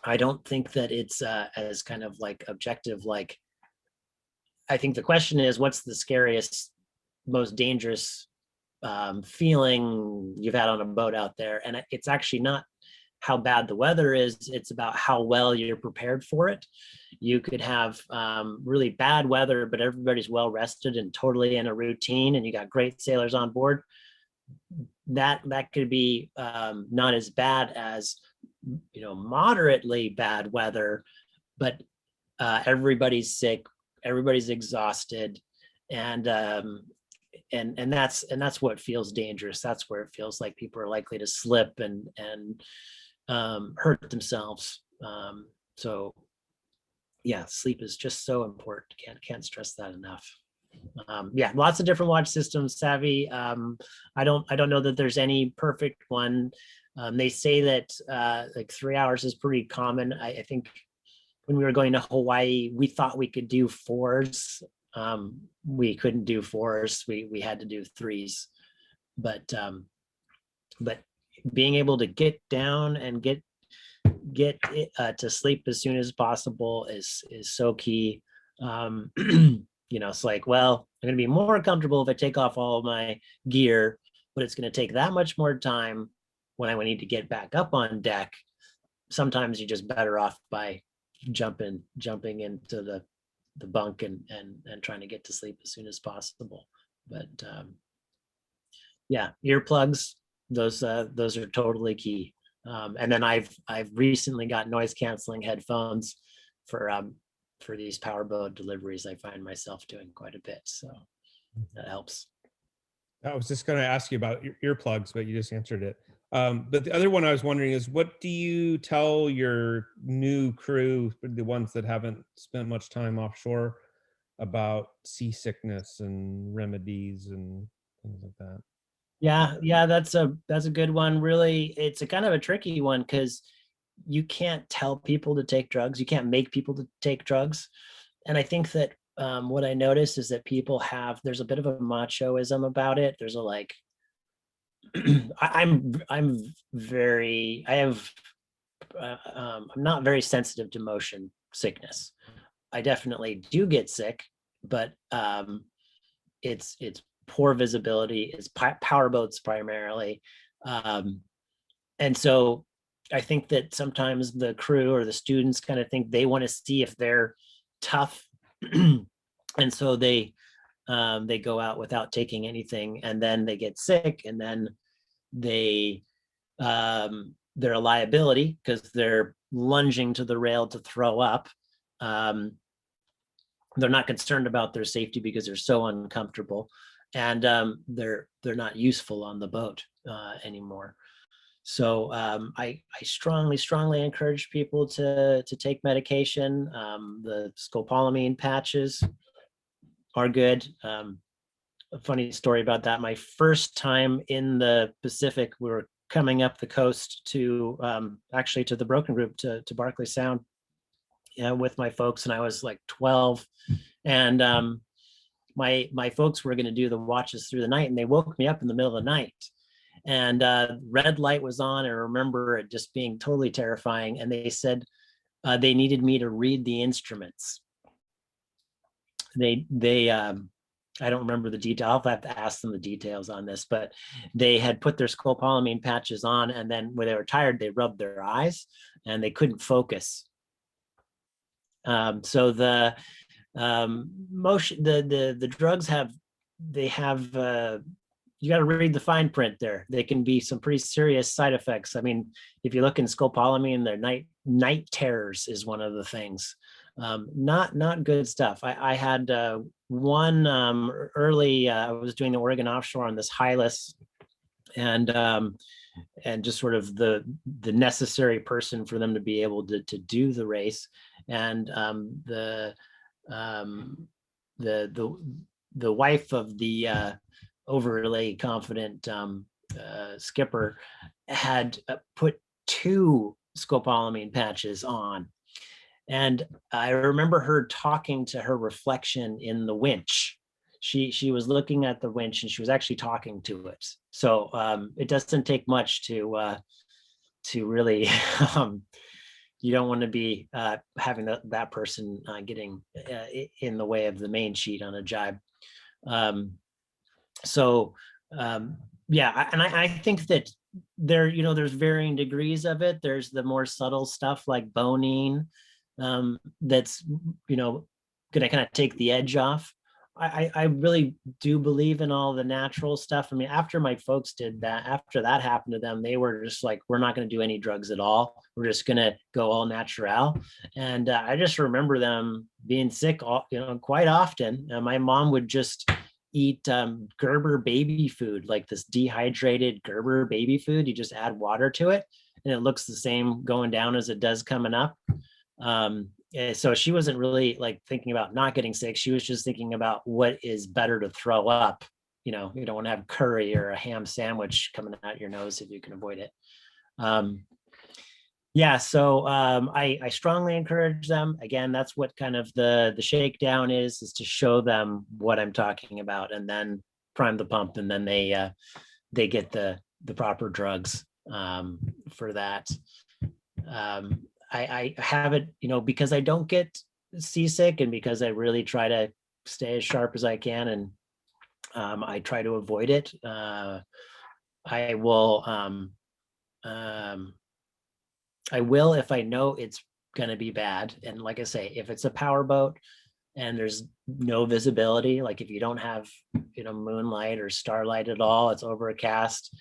I don't think that it's as kind of like objective. Like, I think the question is, what's the scariest, most dangerous feeling you've had on a boat out there? And it's actually not how bad the weather is, it's about how well you're prepared for it. You could have really bad weather, but everybody's well rested and totally in a routine, and you got great sailors on board. That could be not as bad as, moderately bad weather, but everybody's sick, everybody's exhausted, and that's what feels dangerous. That's where it feels like people are likely to slip and hurt themselves. So yeah, sleep is just so important. Can't stress that enough. Yeah, lots of different watch systems, Savvy. I don't know that there's any perfect one. They say that like 3 hours is pretty common. I think when we were going to Hawaii, we thought we could do 4s. We couldn't do 4s. We had to do 3s. But being able to get down and get to sleep as soon as possible is so key. It's like, well, I'm going to be more comfortable if I take off all of my gear, but it's going to take that much more time when I need to get back up on deck. Sometimes you're just better off by jumping into the bunk and trying to get to sleep as soon as possible. But yeah, earplugs, those are totally key. And then I've recently got noise canceling headphones for these powerboat deliveries. I find myself doing quite a bit, so that helps. I was just going to ask you about earplugs, but you just answered it. But the other one I was wondering is, what do you tell your new crew, the ones that haven't spent much time offshore, about seasickness and remedies and things like that? Yeah, that's a good one. Really, it's a kind of a tricky one, because you can't tell people to take drugs. You can't make people to take drugs. And I think that what I noticed is that people there's a bit of a machoism about it. There's a like, I'm not very sensitive to motion sickness. I definitely do get sick, but it's poor visibility. It's power boats primarily. And so I think that sometimes the crew or the students kind of think they want to see if they're tough. And so they go out without taking anything, and then they get sick, and then they're a liability because they're lunging to the rail to throw up. They're not concerned about their safety because they're so uncomfortable, and they're not useful on the boat anymore. So I strongly encourage people to take medication. The scopolamine patches are good. A funny story about that. My first time in the Pacific, we were coming up the coast to actually to the Broken Group to Barkley Sound, with my folks, and I was like 12, and my folks were going to do the watches through the night, and they woke me up in the middle of the night, and red light was on. I remember it just being totally terrifying, and they said they needed me to read the instruments. They I don't remember the detail. I'll have to ask them the details on this, but they had put their scopolamine patches on, and then when they were tired, they rubbed their eyes and they couldn't focus. So the motion, the drugs have, you got to read the fine print there. They can be some pretty serious side effects. I mean, if you look in scopolamine, their night terrors is one of the things. Not good stuff. I had one early. I was doing the Oregon offshore on this Hylas, and just sort of the necessary person for them to be able to do the race, and the wife of the overly confident skipper had put 2 scopolamine patches on. And I remember her talking to her reflection in the winch. She was looking at the winch, and she was actually talking to it. So it doesn't take much to really, you don't want to be having that person getting in the way of the main sheet on a jibe. Yeah, and I think that there's varying degrees of it. There's the more subtle stuff like bonine, that's gonna kind of take the edge off. I really do believe in all the natural stuff. I mean, after my folks did that, after that happened to them, they were just like, we're not going to do any drugs at all. We're just going to go all natural. And I just remember them being sick, quite often. My mom would just eat Gerber baby food, like this dehydrated Gerber baby food. You just add water to it, and it looks the same going down as it does coming up. So she wasn't really like thinking about not getting sick. She was just thinking about what is better to throw up. You don't want to have curry or a ham sandwich coming out your nose if you can avoid it. So I strongly encourage them. Again, that's what kind of the shakedown is to show them what I'm talking about, and then prime the pump, and then they get the proper drugs for that. I have it, because I don't get seasick, and because I really try to stay as sharp as I can, and I try to avoid it. I will if I know it's going to be bad. And like I say, if it's a power boat and there's no visibility, like if you don't have, moonlight or starlight at all, it's overcast.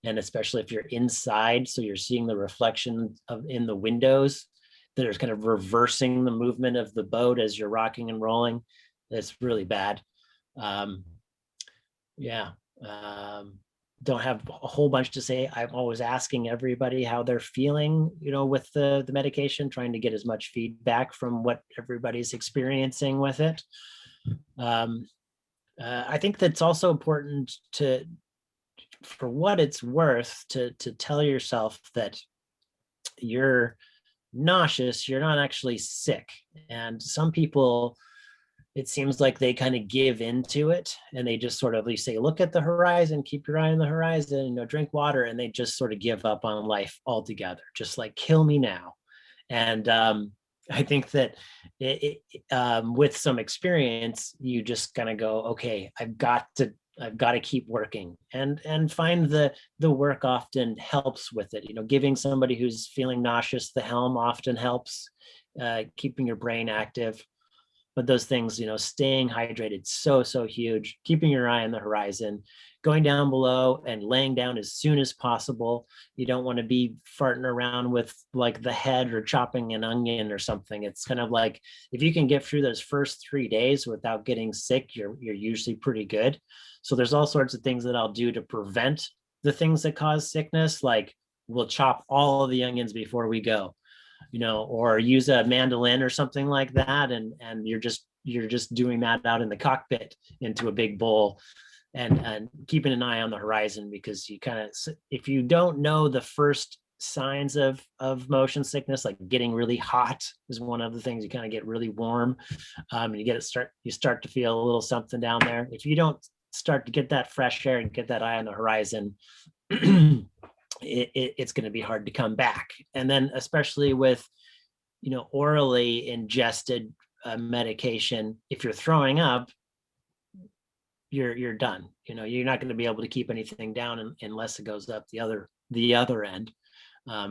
And especially if you're inside, so you're seeing the reflection in the windows that are kind of reversing the movement of the boat as you're rocking and rolling, that's really bad. Don't have a whole bunch to say. I'm always asking everybody how they're feeling, with the medication, trying to get as much feedback from what everybody's experiencing with it. I think that's also important for what it's worth, to tell yourself that you're nauseous, you're not actually sick. And some people, it seems like they kind of give into it, and they just sort of, you say, look at the horizon, keep your eye on the horizon, drink water, and they just sort of give up on life altogether, just like, kill me now. And I think that with some experience, you just kind of go, okay, I've got to keep working, and find the work often helps with it. Giving somebody who's feeling nauseous the helm often helps, keeping your brain active. But those things, staying hydrated, so huge. Keeping your eye on the horizon, going down below and laying down as soon as possible. You don't want to be farting around with like the head or chopping an onion or something. It's kind of like, if you can get through those first 3 days without getting sick, you're usually pretty good. So there's all sorts of things that I'll do to prevent the things that cause sickness, like we'll chop all of the onions before we go, or use a mandolin or something like that. And you're just doing that out in the cockpit into a big bowl, and keeping an eye on the horizon, because you kind of, if you don't know the first signs of motion sickness, like getting really hot is one of the things. You kind of get really warm, and you start to feel a little something down there. If you don't start to get that fresh air and get that eye on the horizon, it's going to be hard to come back. And then especially with orally ingested medication, if you're throwing up, you're done. You're not going to be able to keep anything down unless it goes up the other end.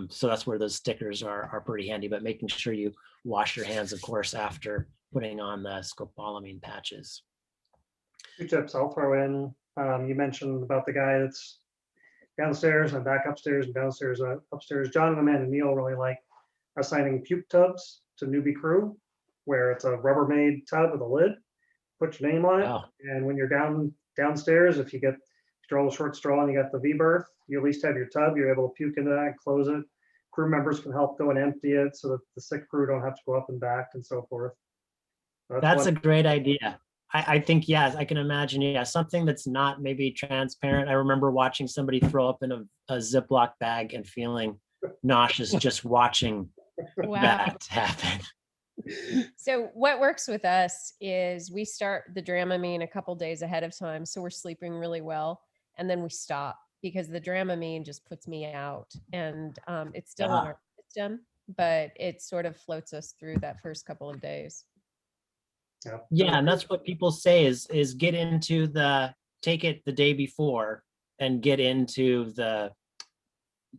So that's where those stickers are pretty handy, but making sure you wash your hands, of course, after putting on the scopolamine patches. 2 tips I'll throw in. You mentioned about the guy that's downstairs and back upstairs and downstairs, upstairs. John and Amanda Neal really like assigning puke tubs to newbie crew, where it's a Rubbermaid tub with a lid. Put your name on it, Wow. and when you're downstairs, if you draw a short straw and you got the V-berth, you at least have your tub. You're able to puke into that, close it. Crew members can help go and empty it so that the sick crew don't have to go up and back and so forth. That's a great idea. I think, yes, I can imagine, something that's not maybe transparent. I remember watching somebody throw up in a Ziploc bag and feeling nauseous just watching Wow. that happen. So what works with us is we start the Dramamine a couple days ahead of time, so we're sleeping really well, and then we stop because the Dramamine just puts me out, and it's still in our system, but it sort of floats us through that first couple of days. Yeah, and that's what people say is get into take it the day before and get into the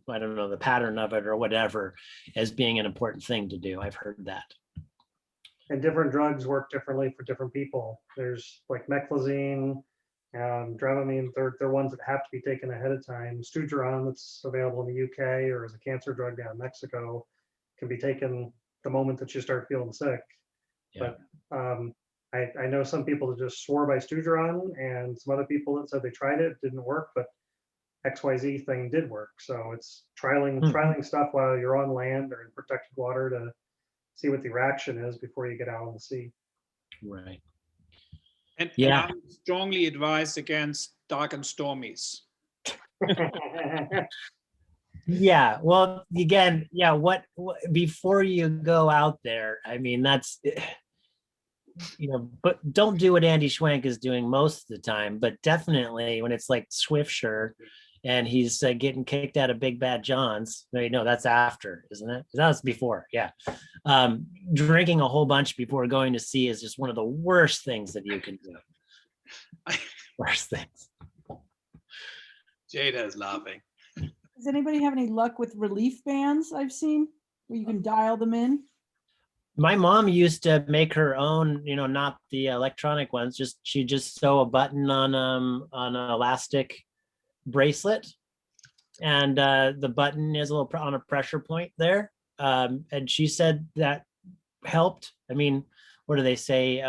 pattern of it or whatever as being an important thing to do. I've heard that. And different drugs work differently for different people. There's like meclizine, Dramamine, they're ones that have to be taken ahead of time. Stugeron, that's available in the UK or as a cancer drug down in Mexico, can be taken the moment that you start feeling sick. Yeah. But I know some people that just swore by Stugeron, and some other people that said they tried it, didn't work, but XYZ thing did work. So it's trialing stuff while you're on land or in protected water to see what the reaction is before you get out on the sea. Right. And Yeah. I would strongly advise against dark and stormies. Yeah. Well, again, what before you go out there, I mean, that's, but don't do what Andy Schwenk is doing most of the time, but definitely when it's like Swiftsure and he's getting kicked out of Big Bad John's. No, that's after, isn't it? That's before. Yeah. Drinking a whole bunch before going to sea is just one of the worst things that you can do. Worst things. Jada is laughing. Does anybody have any luck with relief bands I've seen where you can dial them in? My mom used to make her own, not the electronic ones, she just sew a button on an elastic bracelet, and the button is a little on a pressure point there, and she said that helped. I mean, what do they say?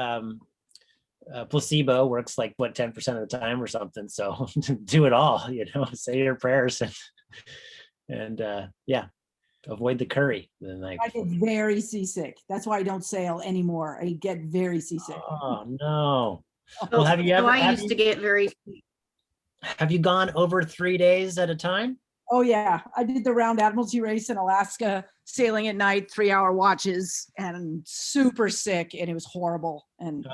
Placebo works like 10% of the time or something. So do it all, say your prayers and yeah, avoid the curry. I get very seasick. That's why I don't sail anymore. I get very seasick. Oh no. Well, have you ever? I used to get very. Have you gone over 3 days at a time? Oh yeah, I did the Round Admiralty race in Alaska, sailing at night, 3-hour watches, and super sick, and it was horrible. And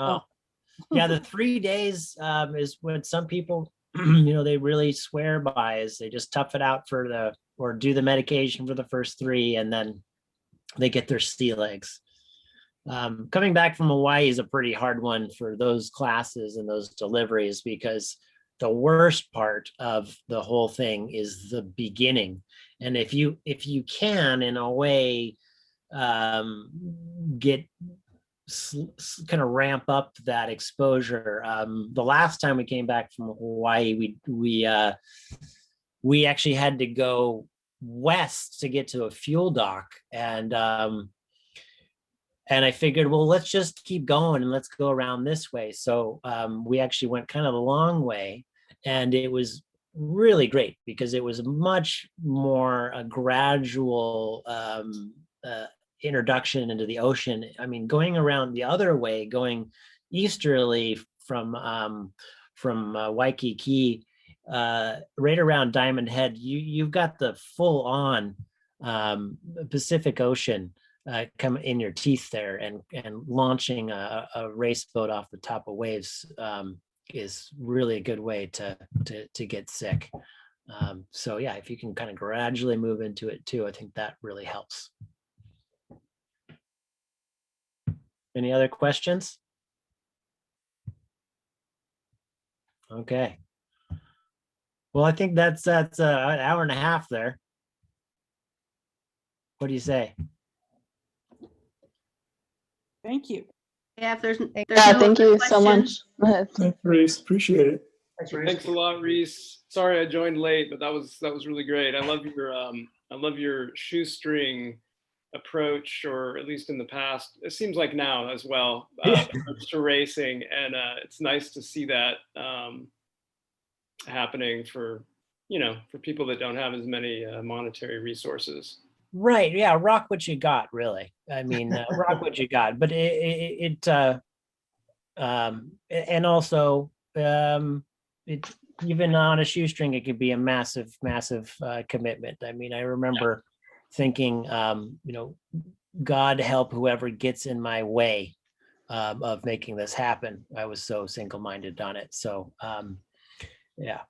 yeah, the 3 days is what some people, they really swear by, is they just tough it out or do the medication for the first 3, and then they get their sea legs. Coming back from Hawaii is a pretty hard one for those classes and those deliveries, because the worst part of the whole thing is the beginning. And if you can, in a way, get kind of ramp up that exposure. The last time we came back from Hawaii, we actually had to go west to get to a fuel dock, and I figured, well, let's just keep going and let's go around this way. So we actually went kind of the long way, and it was really great because it was much more a gradual introduction into the ocean. I mean, going around the other way, going easterly from Waikiki, right around Diamond Head, you've got the full on Pacific Ocean come in your teeth there, and launching a race boat off the top of waves is really a good way to get sick. So yeah, if you can kind of gradually move into it too, I think that really helps. Any other questions? Okay. Well, I think that's an hour and a half there. What do you say? Thank you. Yeah, if there's Yeah, no thank other you so much. questions, Thanks, Rhys. Appreciate it. Thanks, Rhys. Thanks a lot, Rhys. Sorry I joined late, but that was really great. I love your shoestring approach, or at least in the past, it seems like now as well, approach to racing, and it's nice to see that happening for people that don't have as many monetary resources. Right. Yeah. Rock what you got, really. I mean, rock what you got. But and also, it, even on a shoestring, it could be a massive, massive commitment. I mean, I remember thinking, God help whoever gets in my way of making this happen. I was so single-minded on it. So, yeah.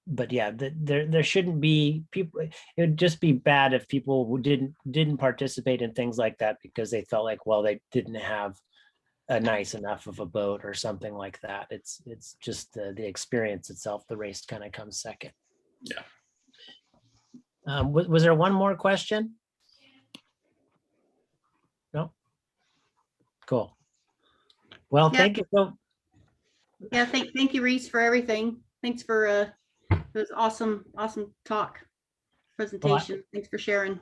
But yeah, there shouldn't be people. It would just be bad if people who didn't participate in things like that because they felt like, well, they didn't have a nice enough of a boat or something like that. It's just the experience itself. The race kind of comes second. Yeah. Was there one more question? No. Cool. Well, Yeah. thank you. Yeah, thank you, Rhys, for everything. Thanks for it was awesome talk presentation. Thanks for sharing.